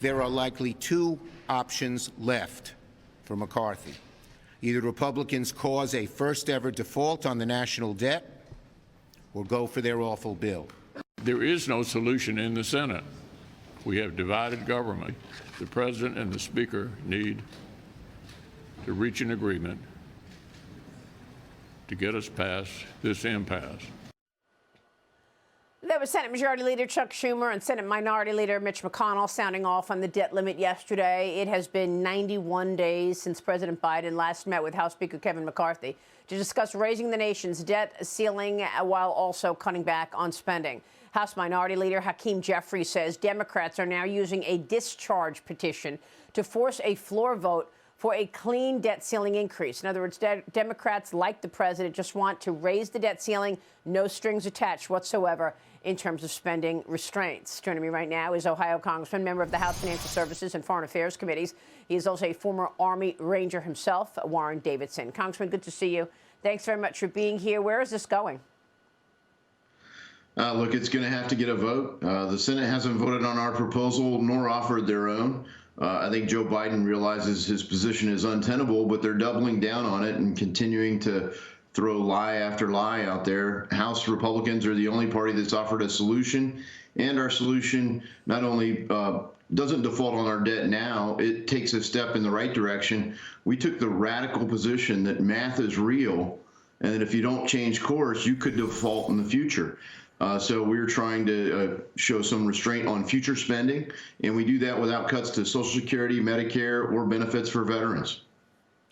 There are likely two options left for McCarthy. Either Republicans cause a first-ever default on the national debt or go for their awful bill. There is no solution in the Senate. We have divided government. The President and the Speaker need to reach an agreement to get us past this impasse. That was Senate Majority Leader Chuck Schumer and Senate Minority Leader Mitch McConnell sounding off on the debt limit yesterday. It has been 91 days since President Biden last met with House Speaker Kevin McCarthy to discuss raising the nation's debt ceiling while also cutting back on spending. House Minority Leader Hakeem Jeffries says Democrats are now using a discharge petition to force a floor vote for a clean debt ceiling increase. In other words, Democrats, like the president, just want to raise the debt ceiling, no strings attached whatsoever in terms of spending restraints. Joining me right now is Ohio Congressman, member of the House Financial Services and Foreign Affairs Committees. He is also a former Army Ranger himself, Warren Davidson. Congressman, good to see you. Thanks very much for being here. Where is this going? Look, it's going to have to get a vote. The Senate hasn't voted on our proposal nor offered their own. I think Joe Biden realizes his position is untenable, but they're doubling down on it and continuing to throw lie after lie out there. House Republicans are the only party that's offered a solution, and our solution not only doesn't default on our debt now, it takes a step in the right direction. We took the radical position that math is real, and that if you don't change course, you could default in the future. So we're trying to show some restraint on future spending, and we do that without cuts to Social Security, Medicare, or benefits for veterans.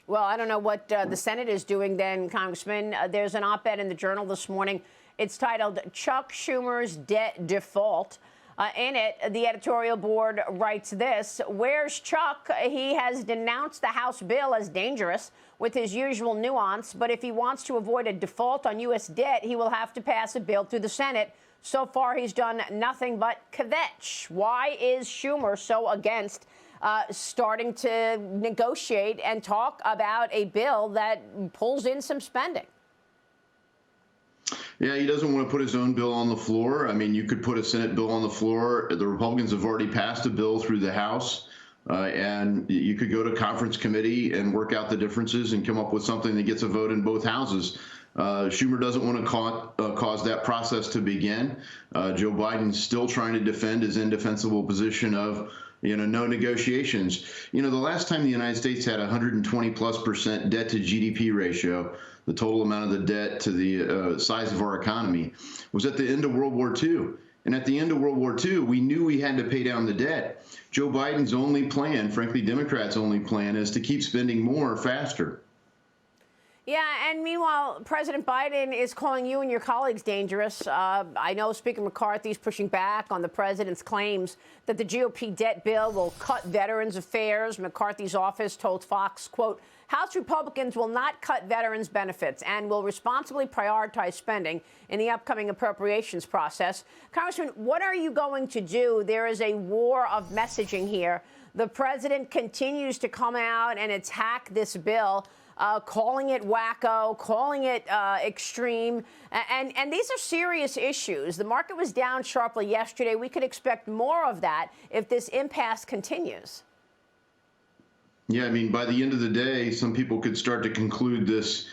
Well, I don't know what the Senate is doing then, Congressman. There's an op-ed in the Journal this morning. It's titled Chuck Schumer's Debt Default. In it, the editorial board writes this: where's Chuck? He has denounced the House bill as dangerous with his usual nuance, but if he wants to avoid a default on U.S. debt, he will have to pass a bill through the Senate. So far, he's done nothing but kvetch. Why is Schumer so against starting to negotiate and talk about a bill that pulls in some spending? Yeah, he doesn't want to put his own bill on the floor. I mean, you could put a Senate bill on the floor. The Republicans have already passed a bill through the House, and you could go to conference committee and work out the differences and come up with something that gets a vote in both houses. Schumer doesn't want to cause that process to begin. Joe Biden's still trying to defend his indefensible position of, no negotiations. The last time the United States had 120+% debt to GDP ratio, the total amount of the debt to the size of our economy, was at the end of World War II. And at the end of World War II, we knew we had to pay down the debt. Joe Biden's only plan, frankly, Democrats' only plan, is to keep spending more faster. Yeah, and meanwhile, President Biden is calling you and your colleagues dangerous. I know Speaker McCarthy is pushing back on the president's claims that the GOP debt bill will cut veterans' affairs. McCarthy's office told Fox, quote, House Republicans will not cut veterans' benefits and will responsibly prioritize spending in the upcoming appropriations process. Congressman, what are you going to do? There is a war of messaging here. The president continues to come out and attack this bill, calling it wacko, calling it extreme. And these are serious issues. The market was down sharply yesterday. We could expect more of that if this impasse continues. Yeah, I mean, by the end of the day, some people could start to conclude this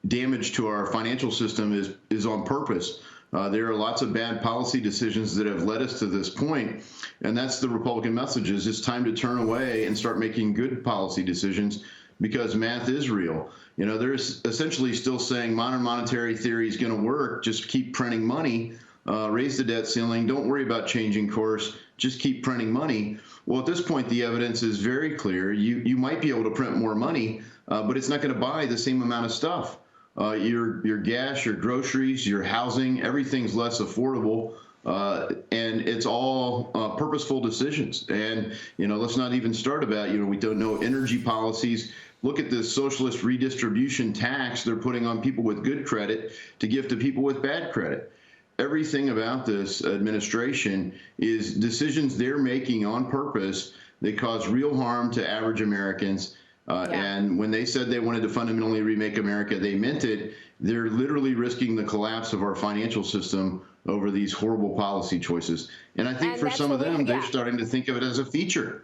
damage to our financial system is on purpose. There are lots of bad policy decisions that have led us to this point, and that's the Republican message: is it's time to turn away and start making good policy decisions, because math is real. They're essentially still saying modern monetary theory is going to work. Just keep printing money, raise the debt ceiling. Don't worry about changing course. Just keep printing money. Well, at this point, the evidence is very clear. You might be able to print more money, but it's not going to buy the same amount of stuff. Your gas, your groceries, your housing, everything's less affordable. And it's all purposeful decisions. And, let's not even start about, we don't know energy policies. Look at this socialist redistribution tax they're putting on people with good credit to give to people with bad credit. Everything about this administration is decisions they're making on purpose. They cause real harm to average Americans. And when they said they wanted to fundamentally remake America, they meant it. They're literally risking the collapse of our financial system over these horrible policy choices. And I think And for that's some of what we- them, they're yeah. starting to think of it as a feature.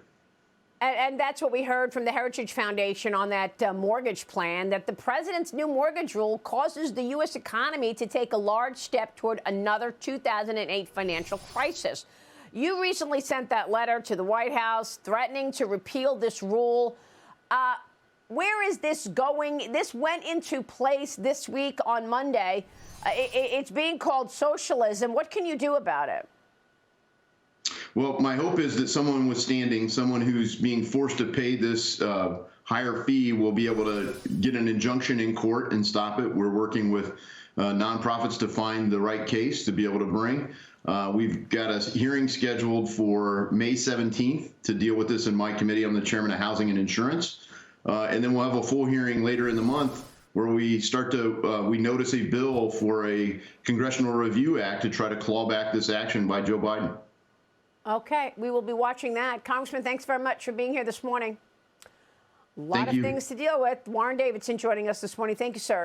And that's what we heard from the Heritage Foundation on that mortgage plan, that the president's new mortgage rule causes the U.S. economy to take a large step toward another 2008 financial crisis. You recently sent that letter to the White House threatening to repeal this rule. Where is this going? This went into place this week on Monday. It's being called socialism. What can you do about it? Well, my hope is that someone withstanding, someone who's being forced to pay this higher fee, will be able to get an injunction in court and stop it. We're working with nonprofits to find the right case to be able to bring. We've got a hearing scheduled for May 17th to deal with this in my committee. I'm the chairman of Housing and Insurance. And then we'll have a full hearing later in the month where we start to, we notice a bill for a Congressional Review Act to try to claw back this action by Joe Biden. Okay, we will be watching that. Congressman, thanks very much for being here this morning. A lot of things to deal with. Warren Davidson joining us this morning. Thank you, sir.